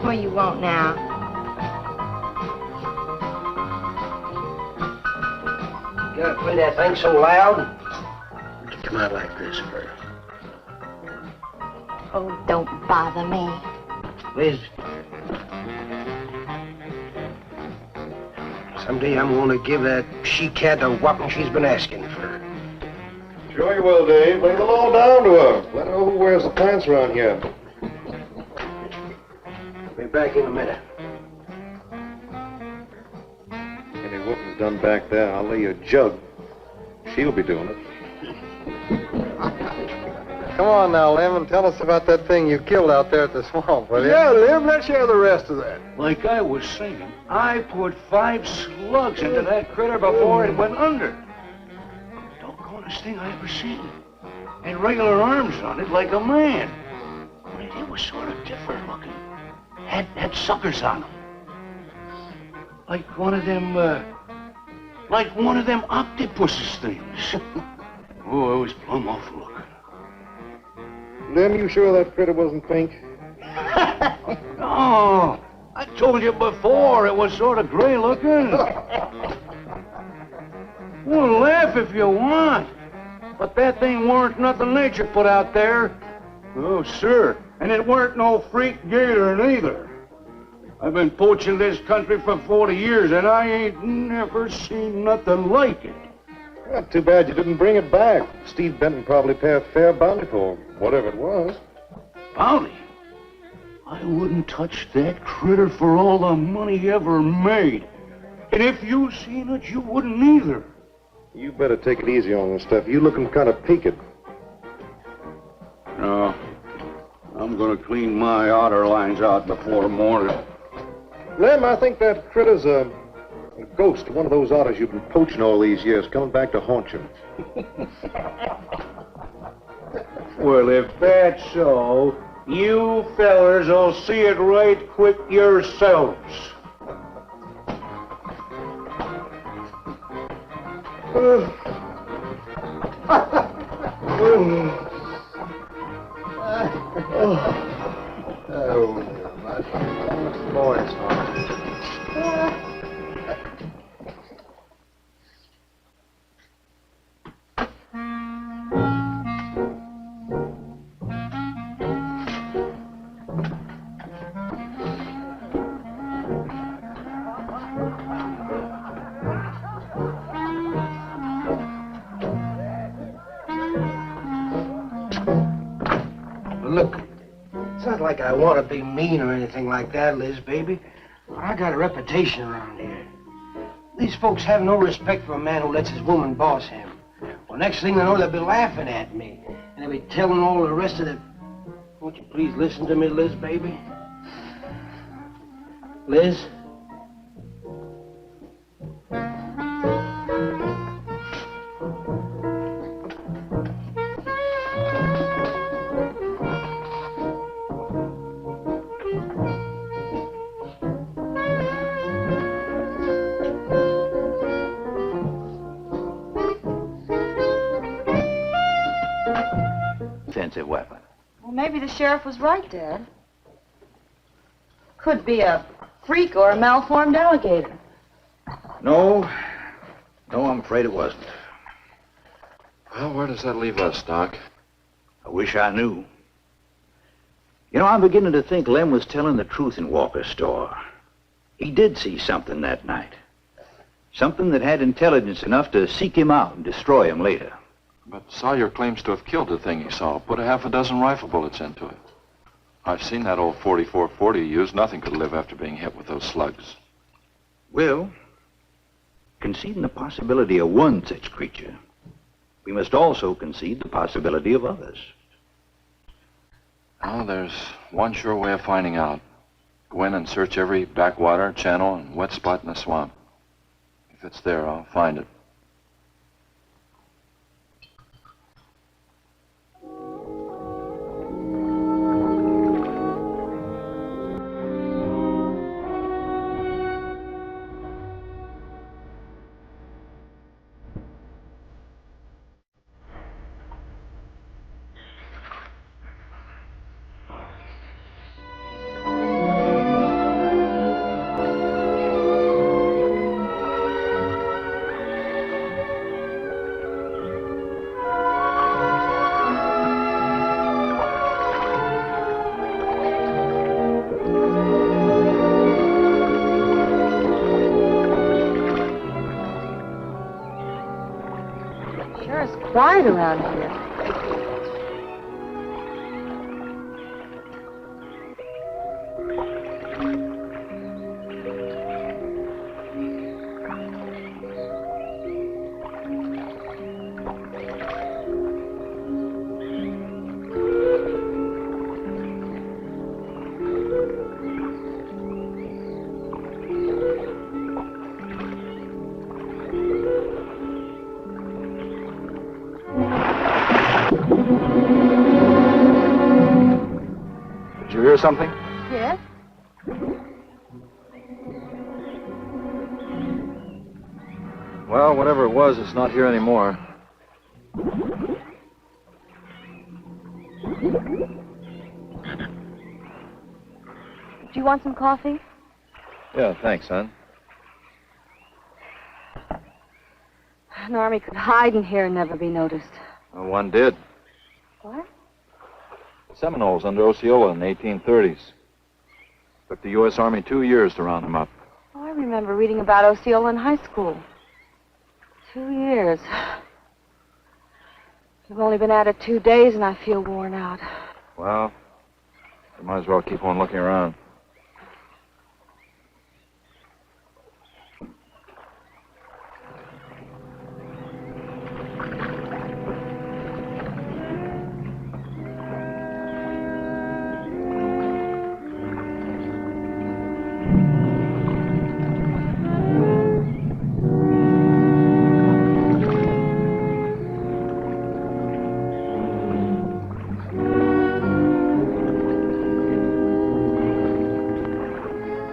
Well, you won't now. You gotta play that thing so loud? What'd you come out like this for? Oh, don't bother me. Liz, someday I'm gonna give that she-cat the whopping she's been asking for. Sure you will, Dave. Lay the law down to her. Let her know who wears the pants around here. Be back in a minute. Any whooping's done back there, I'll lay you a jug. She'll be doing it. Come on now, Lim, and tell us about that thing you killed out there at the swamp, will you? Yeah, Lim, let's hear the rest of that. Like I was saying, I put 5 slugs into that critter before it went under. Doggonest thing I ever seen. And regular arms on it like a man. Only they was sort of different looking. Had suckers on them. Like one of them octopuses things. Oh, it was plumb awful looking. Lim, you sure that critter wasn't pink? No, I told you before it was sort of gray looking. Well, laugh if you want. But that thing weren't nothing nature put out there. Oh, sir. And it weren't no freak gator neither. I've been poaching this country for 40 years, and I ain't never seen nothing like it. Well, too bad you didn't bring it back. Steve Benton probably pay a fair bounty for whatever it was. Bounty? I wouldn't touch that critter for all the money he ever made. And if you seen it, you wouldn't either. You better take it easy on this stuff. You looking kind of peaked. No. I'm gonna clean my otter lines out before morning. Lim, I think that critter's a ghost, one of those otters you've been poaching all these years, coming back to haunt you. Well, if that's so, you fellers will see it right quick yourselves. Look, it's not like I want to be mean or anything like that, Liz, baby. But I got a reputation around here. These folks have no respect for a man who lets his woman boss him. Well, next thing they know, they'll be laughing at me. And they'll be telling all the rest of the... Won't you please listen to me, Liz, baby? Liz? Offensive weapon. Well, maybe the sheriff was right, Dad. Could be a freak or a malformed alligator. No, I'm afraid it wasn't. Well, where does that leave us, Doc? I wish I knew. You know, I'm beginning to think Lem was telling the truth in Walker's store. He did see something that night. Something that had intelligence enough to seek him out and destroy him later. But Sawyer claims to have killed the thing he saw, put a half a dozen rifle bullets into it. I've seen that old 44-40 he used. Nothing could live after being hit with those slugs. Well, conceding the possibility of one such creature, we must also concede the possibility of others. Now, there's one sure way of finding out. Go in and search every backwater, channel, and wet spot in the swamp. If it's there, I'll find it. quiet around here. Did you hear something? Yes? Well, whatever it was, it's not here anymore. Do you want some coffee? Yeah, thanks, son. An army could hide in here and never be noticed. Well, one did. What? Seminoles under Osceola in the 1830s. Took the U.S. Army 2 years to round them up. Oh, I remember reading about Osceola in high school. 2 years. You've only been at it 2 days and I feel worn out. Well, you might as well keep on looking around.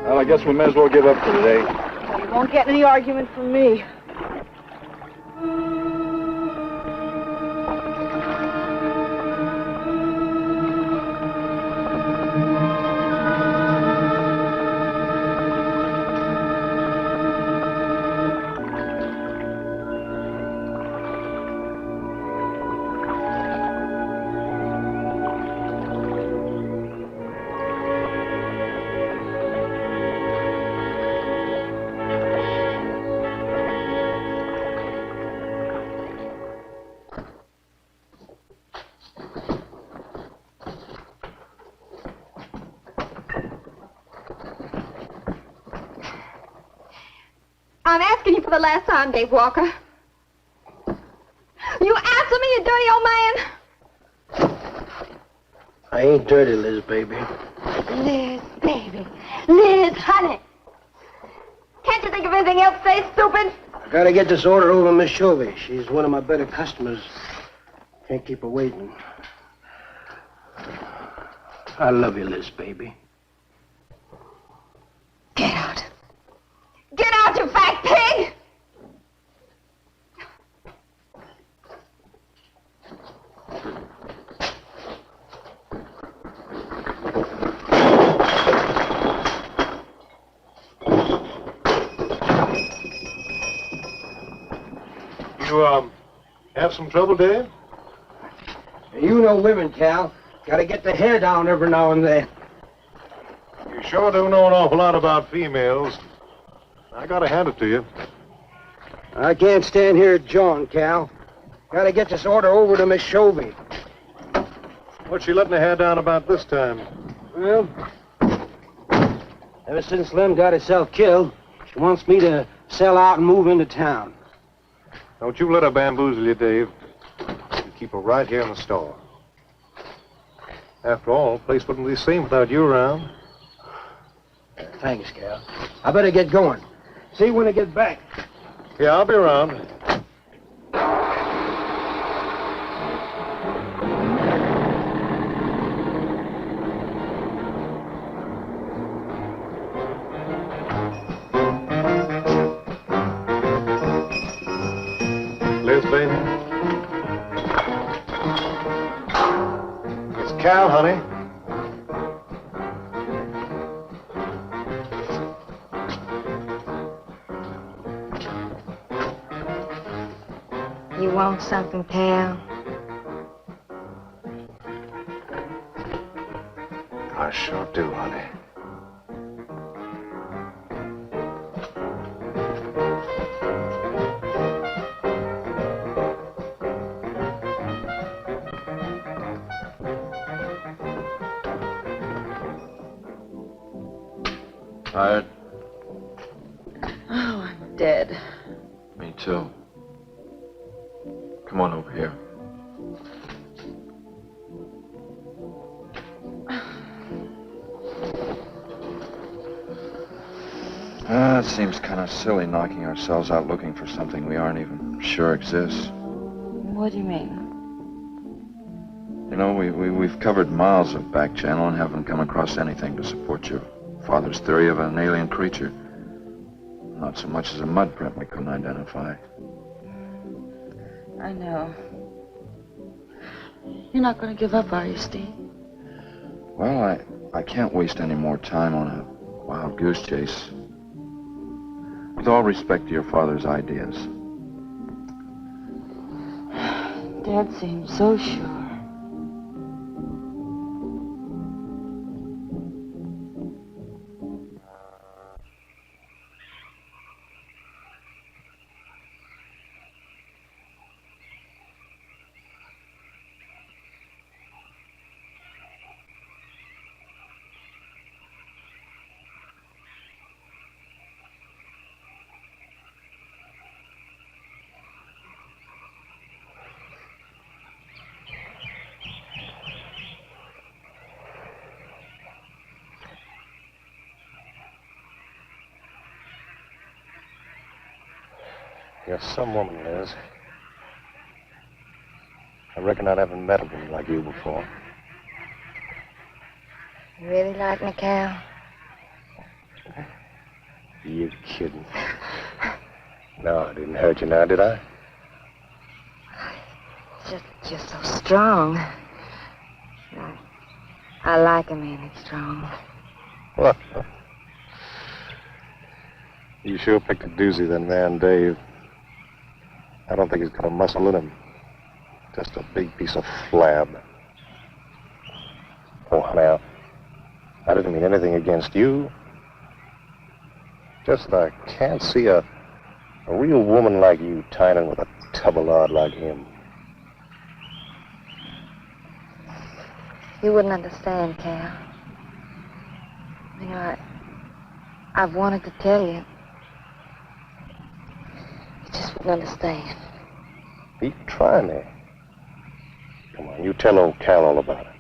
Well, I guess we may as well give up for today. You won't get any argument from me. I'm asking you for the last time, Dave Walker. You answer me, you dirty old man. I ain't dirty, Liz, baby. Liz, baby. Liz, honey. Can't you think of anything else to say, stupid? I gotta get this order over to Miss Chovy. She's one of my better customers. Can't keep her waiting. I love you, Liz, baby. Get out. Get out, you fat pig! You, have some trouble, Dave? You know women, Cal. Gotta get the hair down every now and then. You sure do know an awful lot about females. I gotta hand it to you. I can't stand here jawing, Cal. Gotta get this order over to Miss Chovy. What's she letting her hair down about this time? Well, ever since Lem got herself killed, she wants me to sell out and move into town. Don't you let her bamboozle you, Dave. You keep her right here in the store. After all, the place wouldn't be the same without you around. Thanks, Cal. I better get going. See you when I get back. Yeah, I'll be around. Liz, baby. It's Cal, honey. You want something, Cal? I sure do, honey. Tired? Oh, I'm dead. Me too. Come on over here. It seems kind of silly knocking ourselves out looking for something we aren't even sure exists. What do you mean? You know, we've covered miles of back channel and haven't come across anything to support your father's theory of an alien creature. Not so much as a mud print we couldn't identify. I know. You're not going to give up, are you, Steve? Well, I can't waste any more time on a wild goose chase. With all respect to your father's ideas. Dad seemed so sure. You're some woman, Liz. I reckon I haven't met a woman like you before. You really like me, Cal? You're kidding. No, I didn't hurt you now, did I? You're so strong. I like a man that's strong. What? You sure picked a doozy, then, man, Dave. I don't think he's got a muscle in him. Just a big piece of flab. Oh, honey, I didn't mean anything against you. Just that I can't see a real woman like you tying in with a tubbalard like him. You wouldn't understand, Cal. You know, I've wanted to tell you. You just wouldn't understand. Be trying me. Come on, you tell old Cal all about it.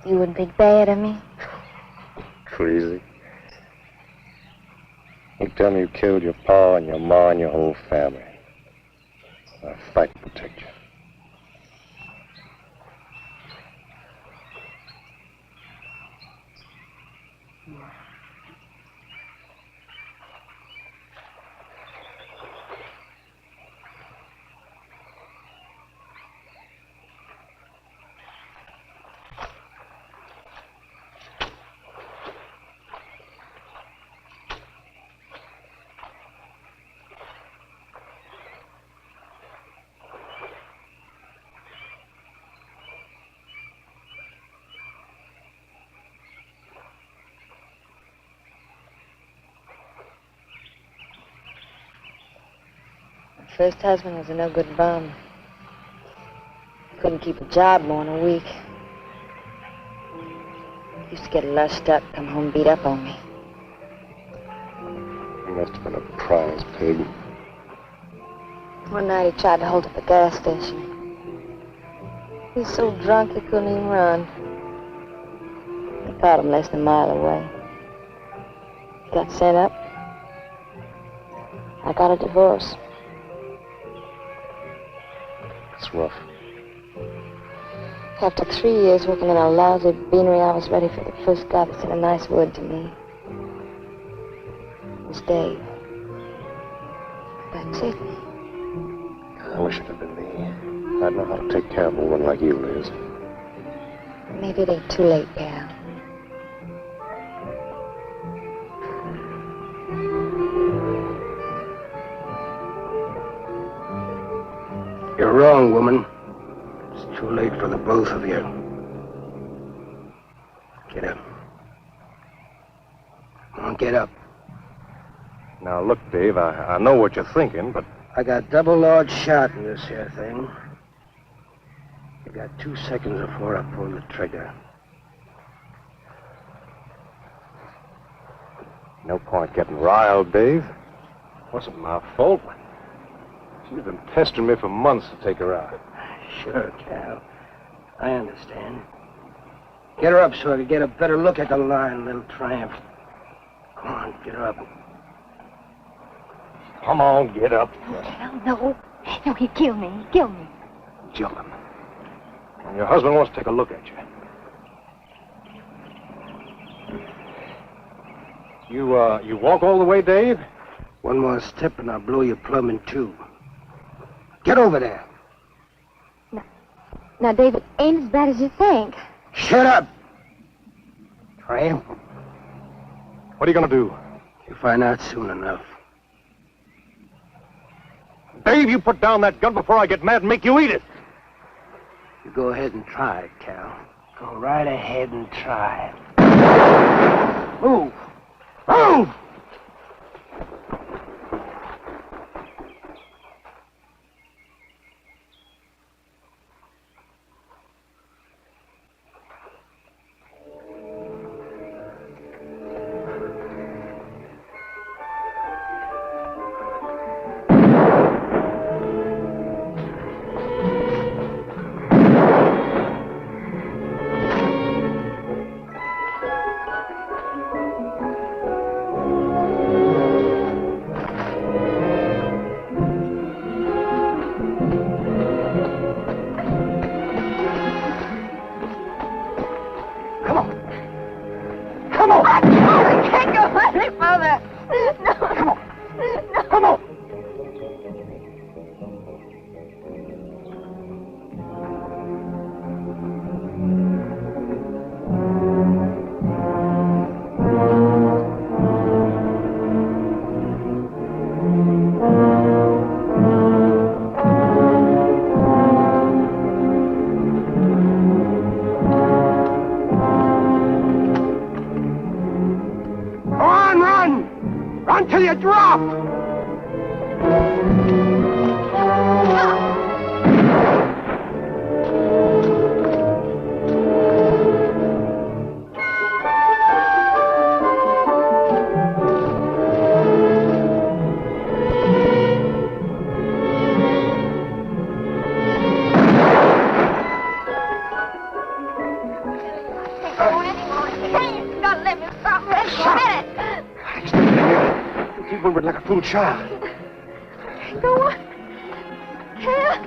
You wouldn't think bad of me? Crazy. You tell me you killed your pa and your ma and your whole family. I'll fight to protect you. First husband was a no-good bum. Couldn't keep a job more than a week. Used to get lushed up, come home beat up on me. He must have been a prize pig. One night he tried to hold up a gas station. He was so drunk he couldn't even run. I caught him less than a mile away. He got sent up. I got a divorce. It's rough. After 3 years working in a lousy beanery, I was ready for the first guy that said a nice word to me. It was Dave. That's it. I wish it had been me. I'd know how to take care of a woman like you, Liz. Maybe it ain't too late, Cal. You're wrong, woman. It's too late for the both of you. Get up. Come on, get up. Now, look, Dave, I know what you're thinking, but... I got double large shot in this here thing. You got 2 seconds before I pull the trigger. No point getting riled, Dave. Wasn't my fault. She's been pestering me for months to take her out. Sure, Cal. I understand. Get her up so I can get a better look at the line, little tramp. Come on, get her up. Come on, get up. Cal, no. No, he'd kill me. He'd kill me. Jumping. And your husband wants to take a look at you. You walk all the way, Dave? One more step and I'll blow your plumb in two. Get over there. Now, David, ain't as bad as you think. Shut up! Tramp. What are you gonna do? You'll find out soon enough. Dave, you put down that gun before I get mad and make you eat it. You go ahead and try it, Cal. Go right ahead and try it. Move! Move! Until you drop! Like a fool child. Go on. Cal.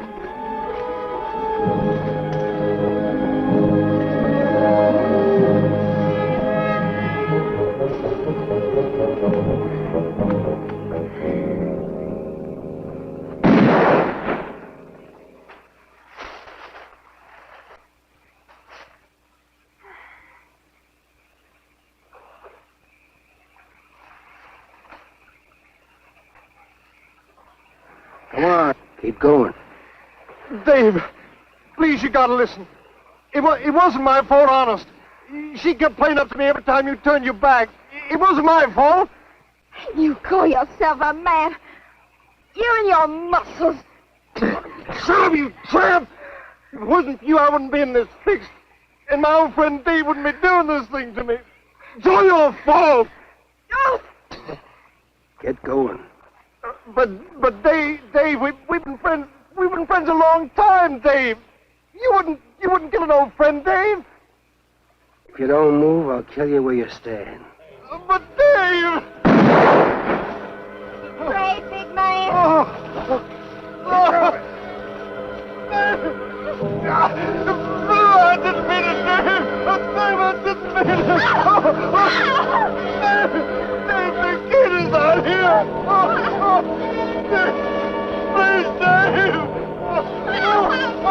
Come on, keep going. Dave, please, you gotta listen. It wasn't my fault, honest. She kept playing up to me every time you turned your back. It wasn't my fault. You call yourself a man. You and your muscles. Shut up, you tramp! If it wasn't for you, I wouldn't be in this fix. And my old friend Dave wouldn't be doing this thing to me. It's all your fault. Oh. Get going. But Dave, we've been friends. We've been friends a long time, Dave. You wouldn't kill an old friend, Dave. If you don't move, I'll kill you where you stand. But Dave! Great big man. I didn't mean it, Dave. Dave, I didn't mean it. Dave, the kid is out here. Dave, please, Dave. I'm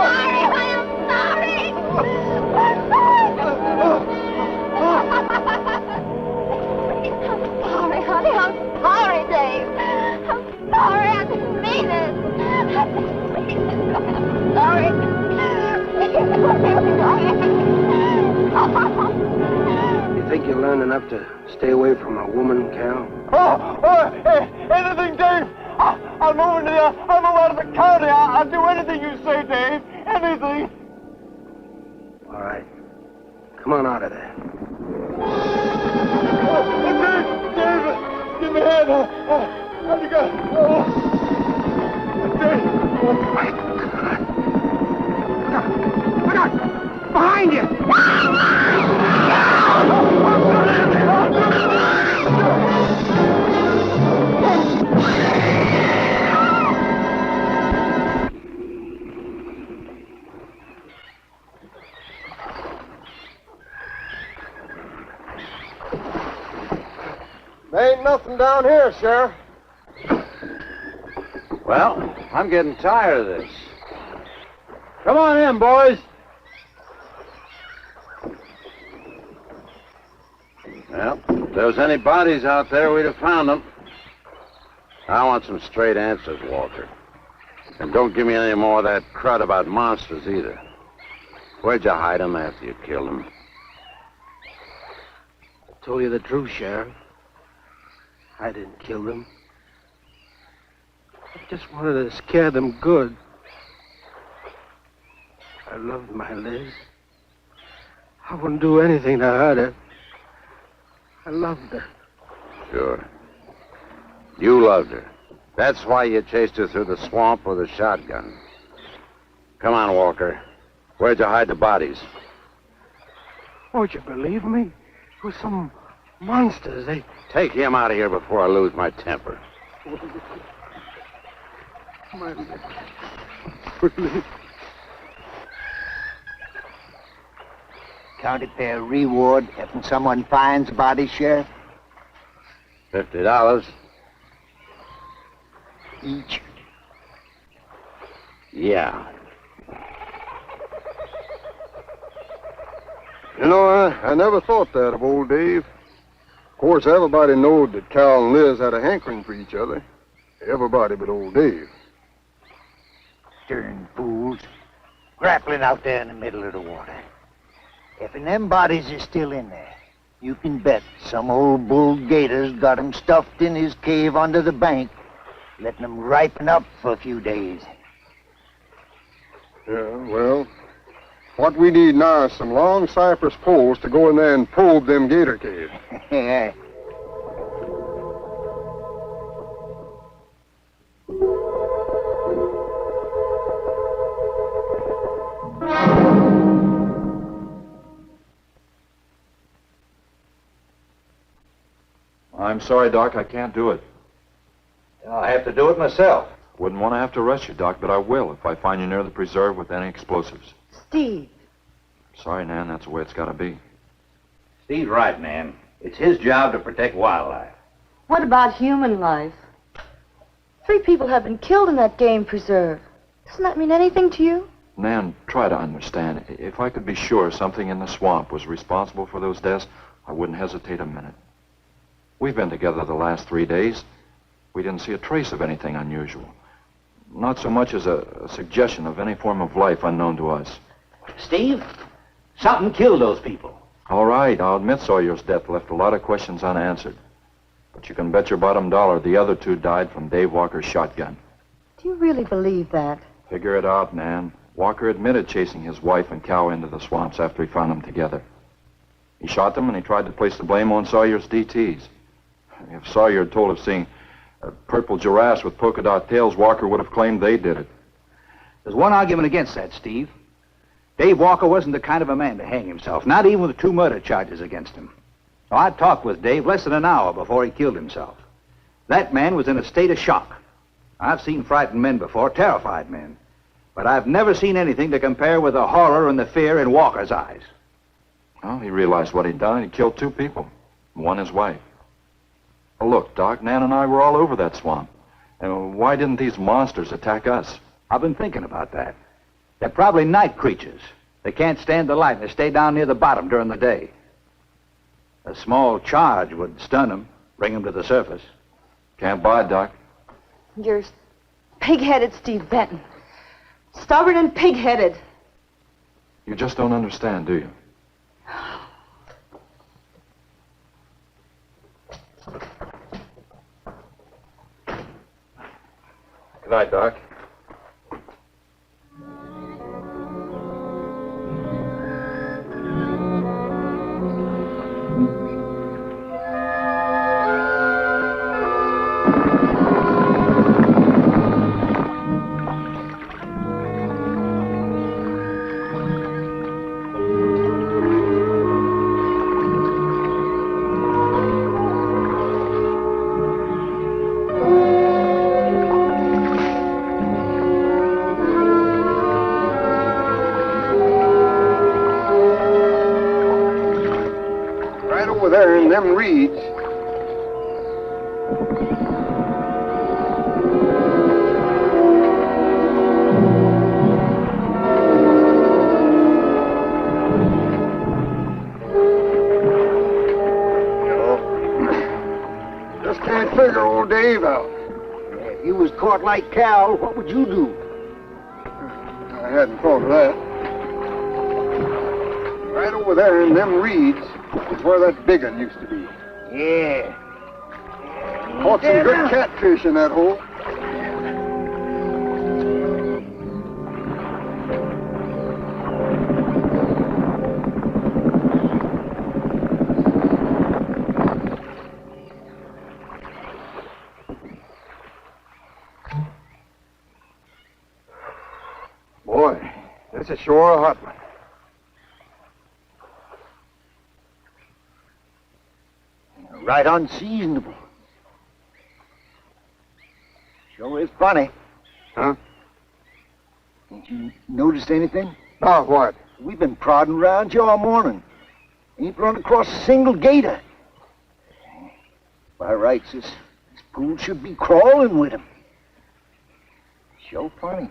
sorry. I'm sorry, honey. I'm sorry, Dave. I'm sorry. I didn't mean it. I'm sorry. You think you learned enough to stay away from a woman, Cal? Hey, anything, Dave. I'll move out of the county. I'll do anything you say, Dave. Anything. Come on out of there. David! Give me a hand. How'd you go? Dave! My God. Look out! Behind you! There ain't nothing down here, Sheriff. Well, I'm getting tired of this. Come on in, boys. Well, if there was any bodies out there, we'd have found them. I want some straight answers, Walker. And don't give me any more of that crud about monsters either. Where'd you hide them after you killed them? I told you the truth, Sheriff. I didn't kill them. I just wanted to scare them good. I loved my Liz. I wouldn't do anything to hurt her. I loved her. Sure. You loved her. That's why you chased her through the swamp with a shotgun. Come on, Walker. Where'd you hide the bodies? Won't you believe me? It was some monsters. They... Take him out of here before I lose my temper. My Liz. County fair reward if someone finds a body, Sheriff? $50. Each. Yeah. You know, I never thought that of old Dave. Of course, everybody knowed that Cal and Liz had a hankering for each other. Everybody but old Dave. Darn fools. Grappling out there in the middle of the water. If them bodies is still in there, you can bet some old bull gator's got 'em stuffed in his cave under the bank, letting 'em ripen up for a few days. Yeah, well, what we need now is some long cypress poles to go in there and probe them gator caves. Yeah. I'm sorry, Doc, I can't do it. I have to do it myself. Wouldn't want to have to rush you, Doc, but I will if I find you near the preserve with any explosives. Steve. Sorry, Nan, that's the way it's got to be. Steve's right, Nan. It's his job to protect wildlife. What about human life? 3 people have been killed in that game preserve. Doesn't that mean anything to you? Nan, try to understand. If I could be sure something in the swamp was responsible for those deaths, I wouldn't hesitate a minute. We've been together the last 3 days. We didn't see a trace of anything unusual. Not so much as a suggestion of any form of life unknown to us. Steve, something killed those people. All right, I'll admit Sawyer's death left a lot of questions unanswered. But you can bet your bottom dollar the other 2 died from Dave Walker's shotgun. Do you really believe that? Figure it out, Nan. Walker admitted chasing his wife and cow into the swamps after he found them together. He shot them and he tried to place the blame on Sawyer's DTs. If Sawyer had told of seeing purple giraffes with polka dot tails, Walker would have claimed they did it. There's one argument against that, Steve. Dave Walker wasn't the kind of a man to hang himself, not even with 2 murder charges against him. Now, I talked with Dave less than an hour before he killed himself. That man was in a state of shock. I've seen frightened men before, terrified men. But I've never seen anything to compare with the horror and the fear in Walker's eyes. Well, he realized what he'd done. He killed 2 people, one his wife. Well, look, Doc, Nan and I were all over that swamp. And why didn't these monsters attack us? I've been thinking about that. They're probably night creatures. They can't stand the light and they stay down near the bottom during the day. A small charge would stun them, bring them to the surface. Can't buy it, Doc. You're pig-headed, Steve Benton. Stubborn and pig-headed. You just don't understand, do you? Good night, Doc. over there in them reeds. Just can't figure old Dave out. If you was caught like Cal, what would you do? I hadn't thought of that. Right over there in them reeds is where that big one used to be. Yeah. Caught some good catfish in that hole. Boy, this is sure a hot one. Right unseasonable. Sure is funny. Huh? Ain't you noticed anything? About what? We've been prodding around here all morning. Ain't run across a single gator. By rights, this pool should be crawling with 'em. Sure funny.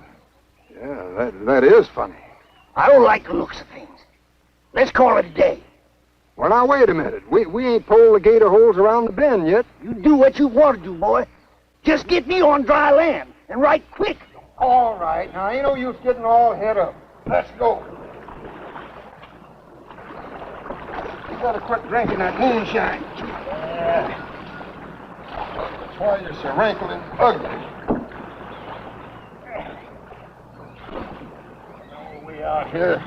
Yeah, that is funny. I don't like the looks of things. Let's call it a day. Well, now, wait a minute. We ain't pulled the gator holes around the bend yet. You do what you want to do, boy. Just get me on dry land, and right quick. All right. Now, ain't no use getting all head up. Let's go. You better quit drinking that moonshine. That's why you're so wrinkled and ugly. We out here.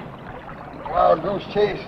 Wild goose chase.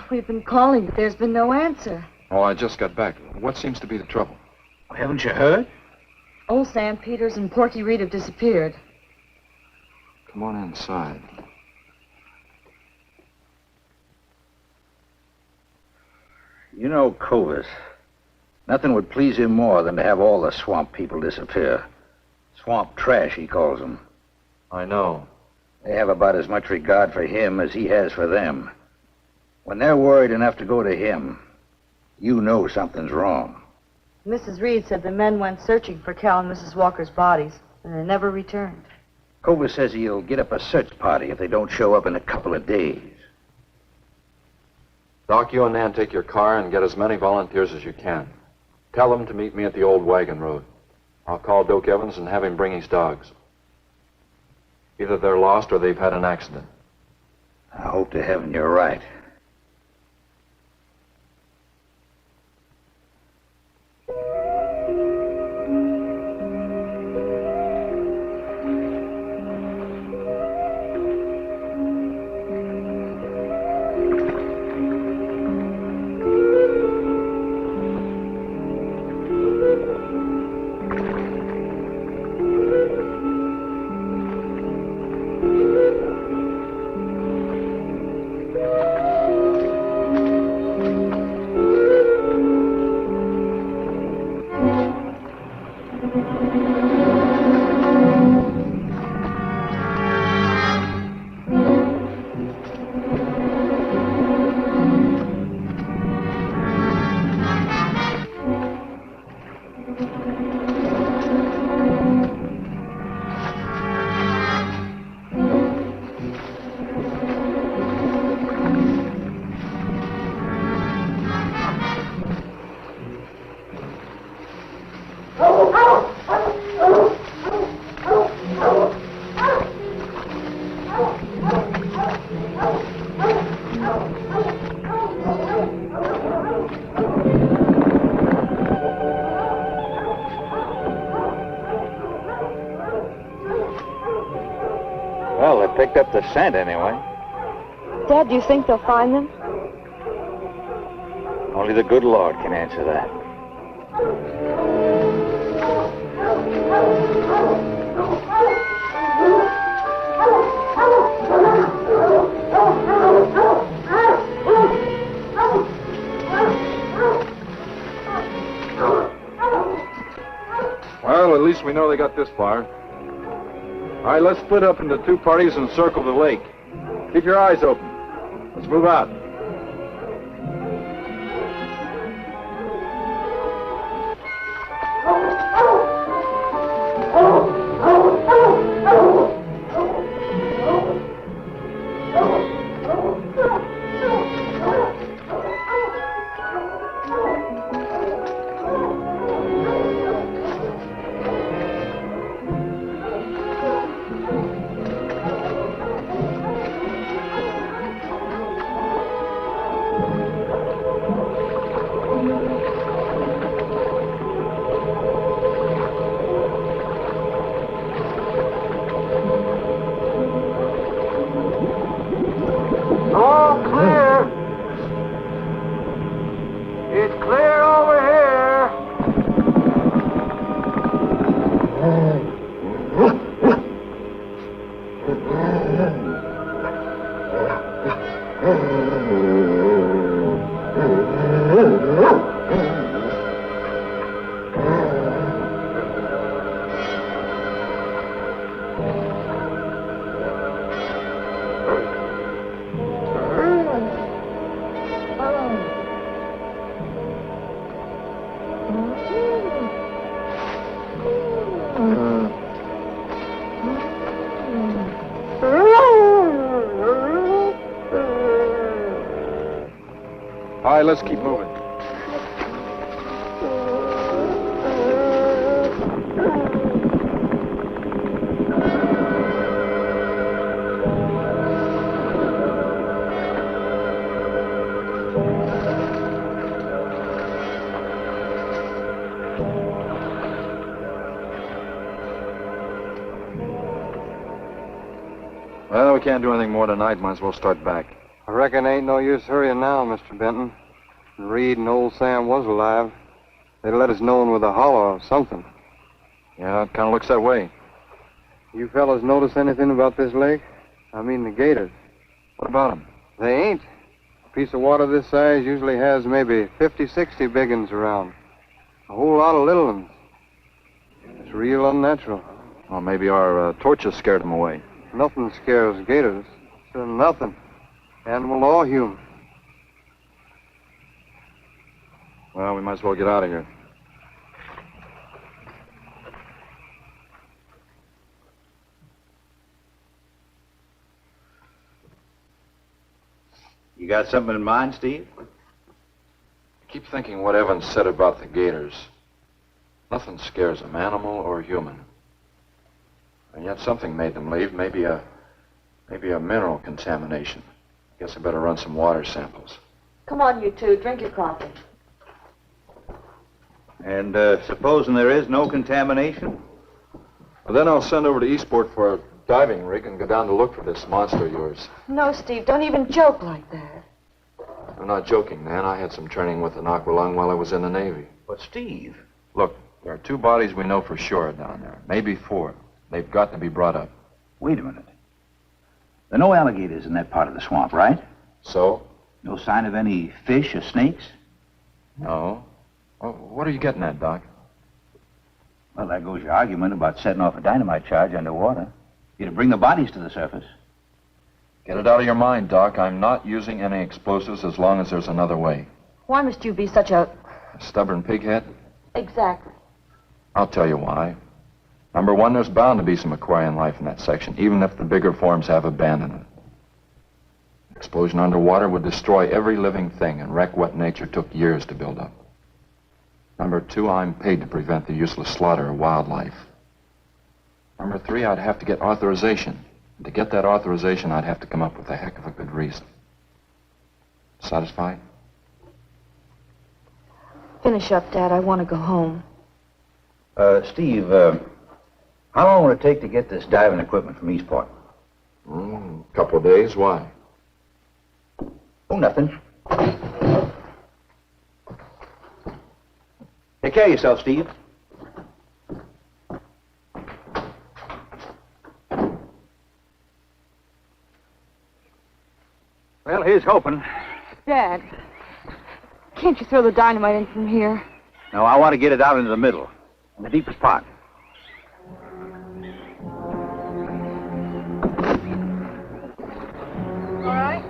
We've been calling, but there's been no answer. Oh, I just got back. What seems to be the trouble? Haven't you heard? Old Sam Peters and Porky Reed have disappeared. Come on inside. You know Cobus. Nothing would please him more than to have all the swamp people disappear. Swamp trash, he calls them. I know. They have about as much regard for him as he has for them. When they're worried enough to go to him, you know something's wrong. Mrs. Reed said the men went searching for Cal and Mrs. Walker's bodies, and they never returned. Cobus says he'll get up a search party if they don't show up in a couple of days. Doc, you and Nan take your car and get as many volunteers as you can. Tell them to meet me at the old wagon road. I'll call Doak Evans and have him bring his dogs. Either they're lost or they've had an accident. I hope to heaven you're right. Well, they picked up the scent anyway. Dad, do you think they'll find them? Only the good Lord can answer that. Well, at least we know they got this far. All right, let's split up into two parties and circle the lake. Keep your eyes open. Let's move out. All clear. It's clear over here. All right, let's keep moving. Well, we can't do anything more tonight. Might as well start back. I reckon ain't no use hurrying now, Mr. Benton. Reed and old Sam was alive. They'd let us know with a holler or something. Yeah, it kind of looks that way. You fellas notice anything about this lake? I mean the gators. What about them? They ain't. A piece of water this size usually has maybe 50, 60 big uns around. A whole lot of little ones. It's real unnatural. Well, maybe our torches scared them away. Nothing scares gators. Nothing. Animal or human. Well, we might as well get out of here. You got something in mind, Steve? I keep thinking what Evans said about the gators. Nothing scares them, animal or human. And yet something made them leave. Maybe a mineral contamination. Guess I better run some water samples. Come on, you two. Drink your coffee. And supposing there is no contamination? Well, then I'll send over to Eastport for a diving rig and go down to look for this monster of yours. No, Steve, don't even joke like that. I'm not joking, Nan. I had some training with an aqualung while I was in the Navy. But, Steve... Look, there are 2 bodies we know for sure down there. Maybe 4. They've got to be brought up. Wait a minute. There are no alligators in that part of the swamp, right? So? No sign of any fish or snakes? No. Well, what are you getting at, Doc? Well, there goes your argument about setting off a dynamite charge underwater. You'd bring the bodies to the surface. Get it out of your mind, Doc. I'm not using any explosives as long as there's another way. Why must you be such a... A stubborn pighead? Exactly. I'll tell you why. Number 1, there's bound to be some aquarian life in that section, even if the bigger forms have abandoned it. Explosion underwater would destroy every living thing and wreck what nature took years to build up. Number 2, I'm paid to prevent the useless slaughter of wildlife. Number 3, I'd have to get authorization. And to get that authorization, I'd have to come up with a heck of a good reason. Satisfied? Finish up, Dad. I want to go home. Steve, how long will it take to get this diving equipment from Eastport? Couple of days. Why? Oh, nothing. Take care of yourself, Steve. Well, here's hoping. Dad, can't you throw the dynamite in from here? No, I want to get it out into the middle, in the deepest part. All right.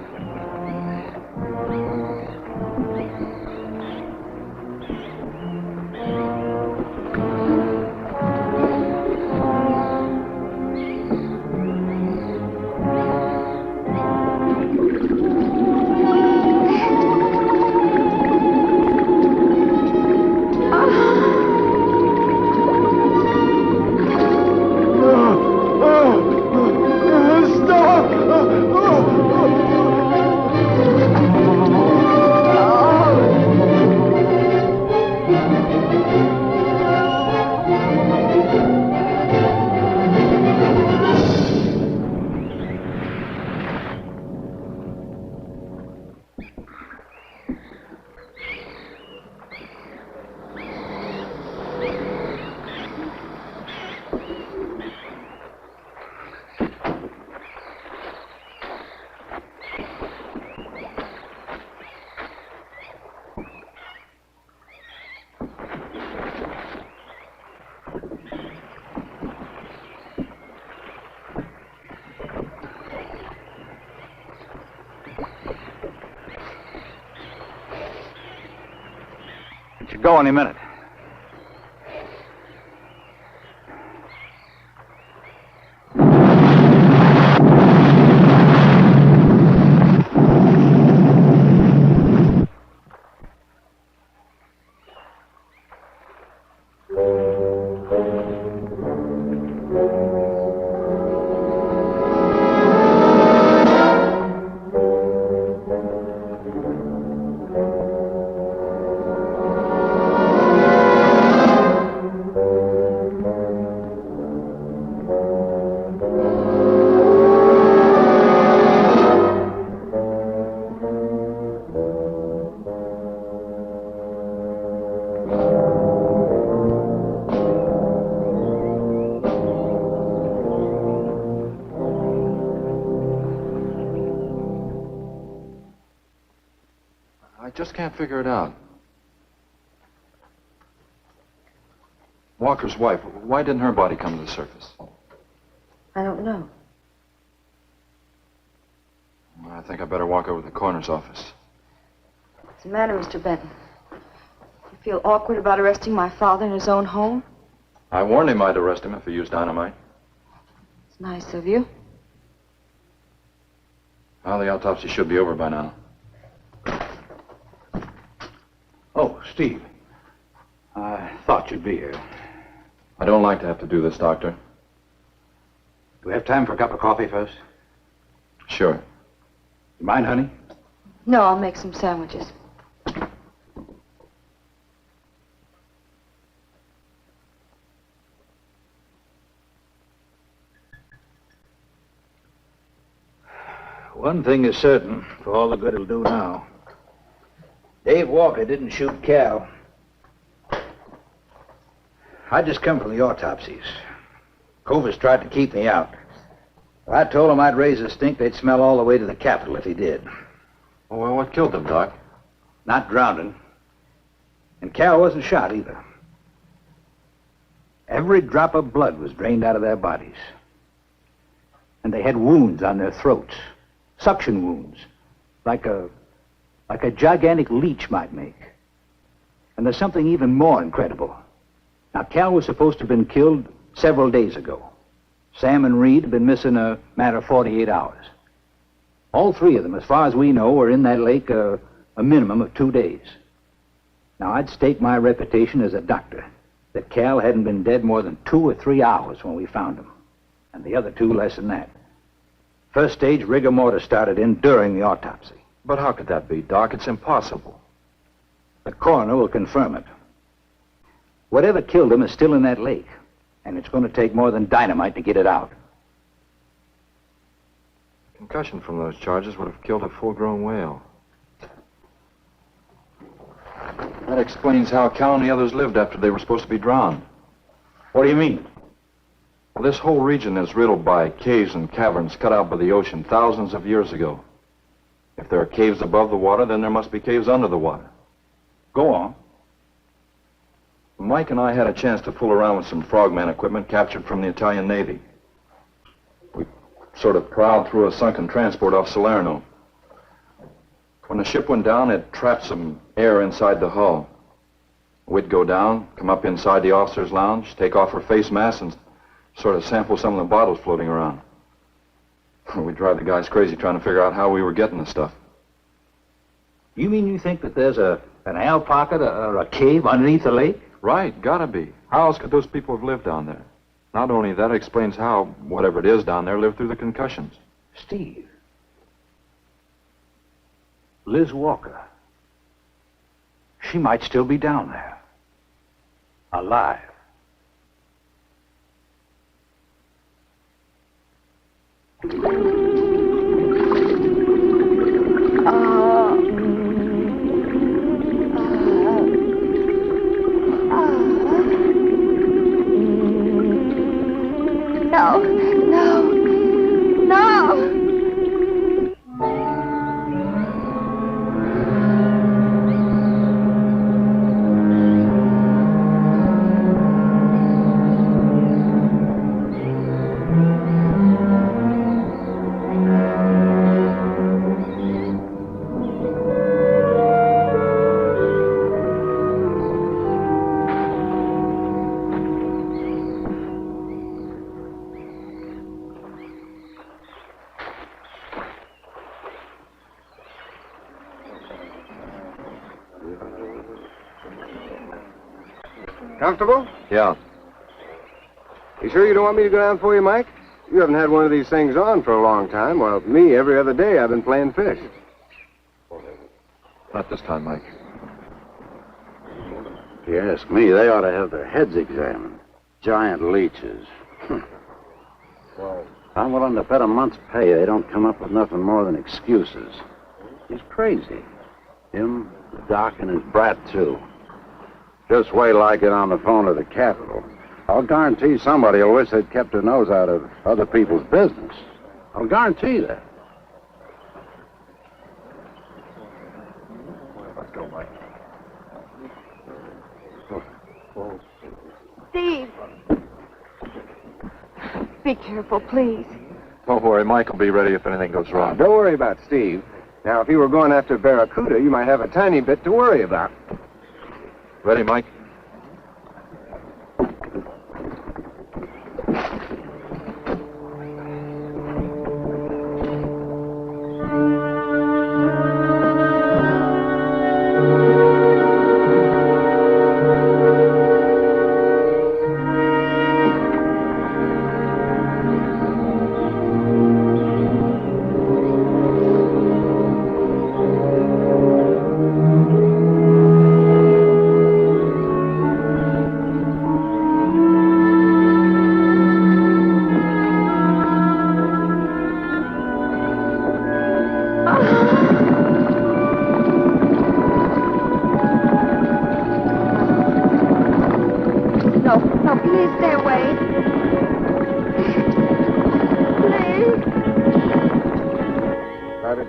It should go any minute. I just can't figure it out. Walker's wife, why didn't her body come to the surface? I don't know. I think I better walk over to the coroner's office. What's the matter, Mr. Benton? You feel awkward about arresting my father in his own home? I warned him I'd arrest him if he used dynamite. It's nice of you. Well, the autopsy should be over by now. Oh, Steve. I thought you'd be here. I don't like to have to do this, Doctor. Do we have time for a cup of coffee first? Sure. You mind, honey? No, I'll make some sandwiches. One thing is certain, for all the good it'll do now. Dave Walker didn't shoot Cal. I just come from the autopsies. Covers tried to keep me out. I told him I'd raise a stink they'd smell all the way to the Capitol if he did. Well, what killed them, Doc? Not drowning. And Cal wasn't shot either. Every drop of blood was drained out of their bodies. And they had wounds on their throats. Suction wounds. Like a gigantic leech might make. And there's something even more incredible. Now, Cal was supposed to have been killed several days ago. Sam and Reed have been missing a matter of 48 hours. All three of them, as far as we know, were in that lake a minimum of 2 days. Now, I'd stake my reputation as a doctor that Cal hadn't been dead more than 2 or 3 hours when we found him. And the other two less than that. First stage rigor mortis started in during the autopsy. But how could that be, Doc? It's impossible. The coroner will confirm it. Whatever killed him is still in that lake, and it's going to take more than dynamite to get it out. Concussion from those charges would have killed a full-grown whale. That explains how Cal and the others lived after they were supposed to be drowned. What do you mean? Well, this whole region is riddled by caves and caverns cut out by the ocean thousands of years ago. If there are caves above the water, then there must be caves under the water. Go on. Mike and I had a chance to fool around with some frogman equipment captured from the Italian Navy. We sort of prowled through a sunken transport off Salerno. When the ship went down, it trapped some air inside the hull. We'd go down, come up inside the officer's lounge, take off her face mask, and sort of sample some of the bottles floating around. We'd drive the guys crazy trying to figure out how we were getting the stuff. You mean you think that there's an air pocket or a cave underneath the lake? Right, gotta be. How else could those people have lived down there? Not only that, it explains how, whatever it is down there, lived through the concussions. Steve. Liz Walker. She might still be down there. Alive. No, no, no! Comfortable? Yeah. You sure you don't want me to go down for you, Mike? You haven't had one of these things on for a long time. Well, me, every other day I've been playing fish. Not this time, Mike. If you ask me, they ought to have their heads examined. Giant leeches. I'm willing to bet a month's pay they don't come up with nothing more than excuses. He's crazy. Him, the doc, and his brat, too. Just wait till I get on the phone to the Capitol. I'll guarantee somebody will wish they'd kept their nose out of other people's business. I'll guarantee that. Let's go, Mike. Steve! Be careful, please. Don't worry, Mike will be ready if anything goes wrong. Don't worry about Steve. Now, if you were going after Barracuda, you might have a tiny bit to worry about. Ready, Mike?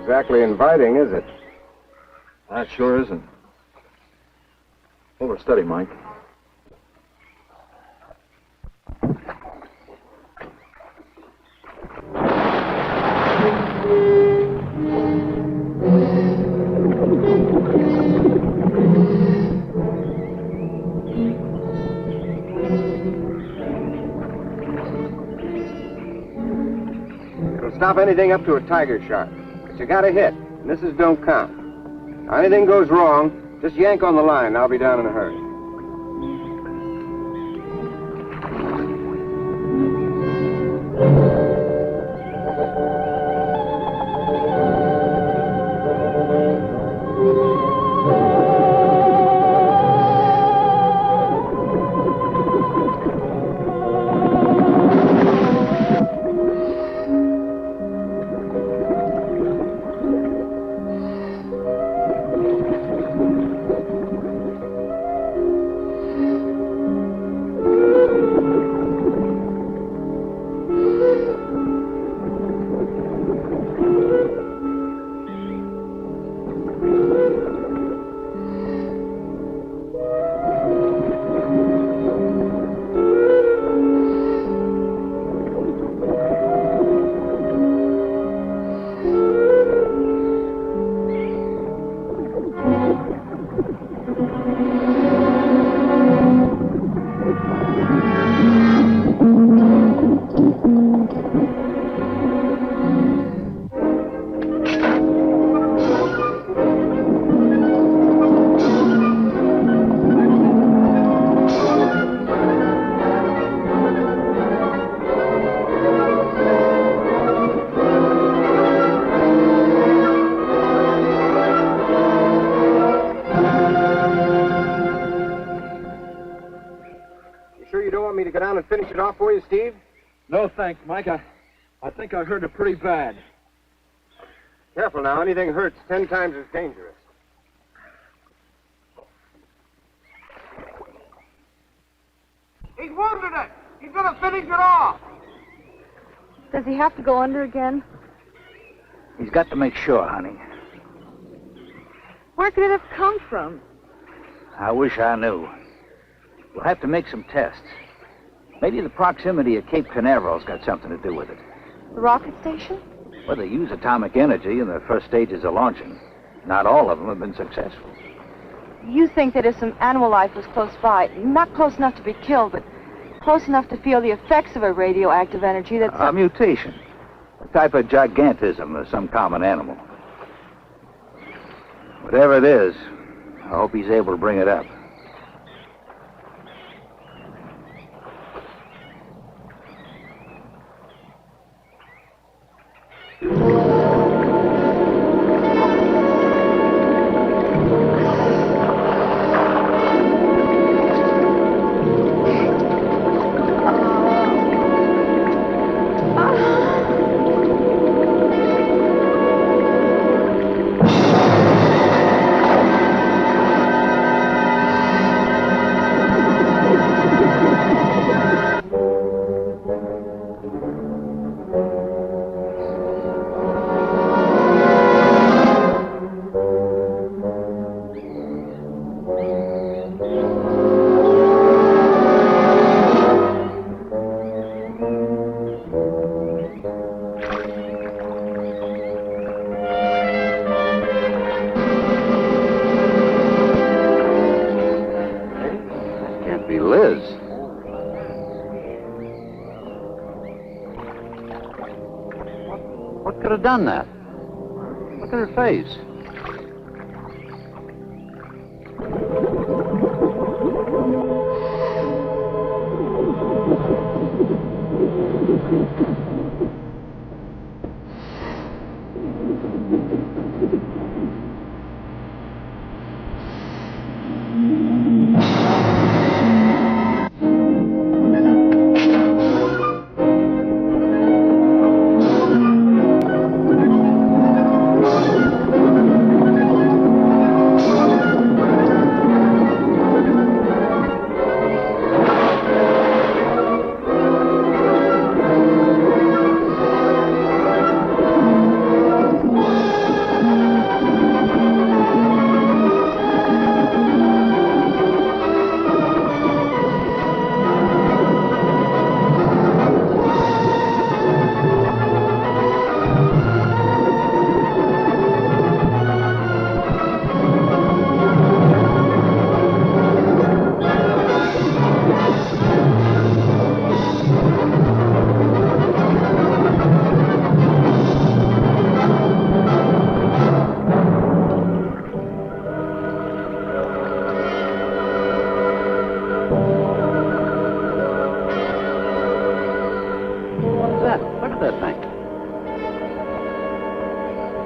Exactly inviting, is it? That sure isn't. Hold her steady, Mike. It'll stop anything up to a tiger shark. You got a hit. Misses don't count. Now, anything goes wrong, just yank on the line, and I'll be down in a hurry. Me to go down and finish it off for you, Steve? No, thanks, Mike. I think I hurt it pretty bad. Careful now. Anything hurts 10 times as dangerous. He's wounded it. He's going to finish it off. Does he have to go under again? He's got to make sure, honey. Where could it have come from? I wish I knew. We'll have to make some tests. Maybe the proximity of Cape Canaveral's got something to do with it. The rocket station? Well, they use atomic energy in the first stages of launching. Not all of them have been successful. You think that if some animal life was close by, not close enough to be killed, but close enough to feel the effects of a radioactive energy that's... A mutation. A type of gigantism of some common animal. Whatever it is, I hope he's able to bring it up. What could have done that? Look at her face.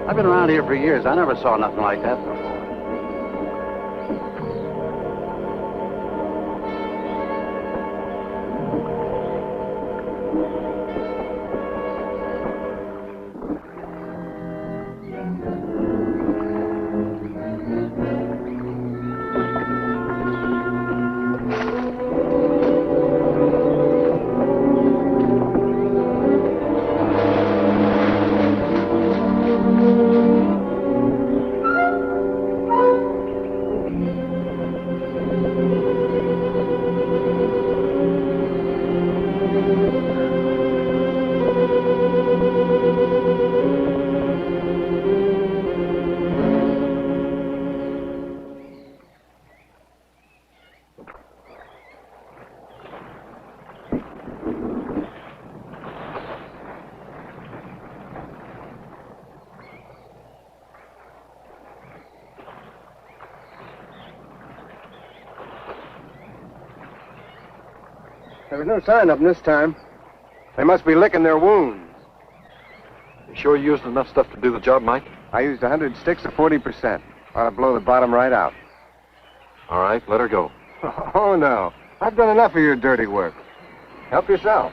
I've been around here for years. I never saw nothing like that before. There was no sign of them this time. They must be licking their wounds. You sure you used enough stuff to do the job, Mike? I used 100 sticks of 40%. Ought to blow the bottom right out. All right, let her go. Oh, no. I've done enough of your dirty work. Help yourself.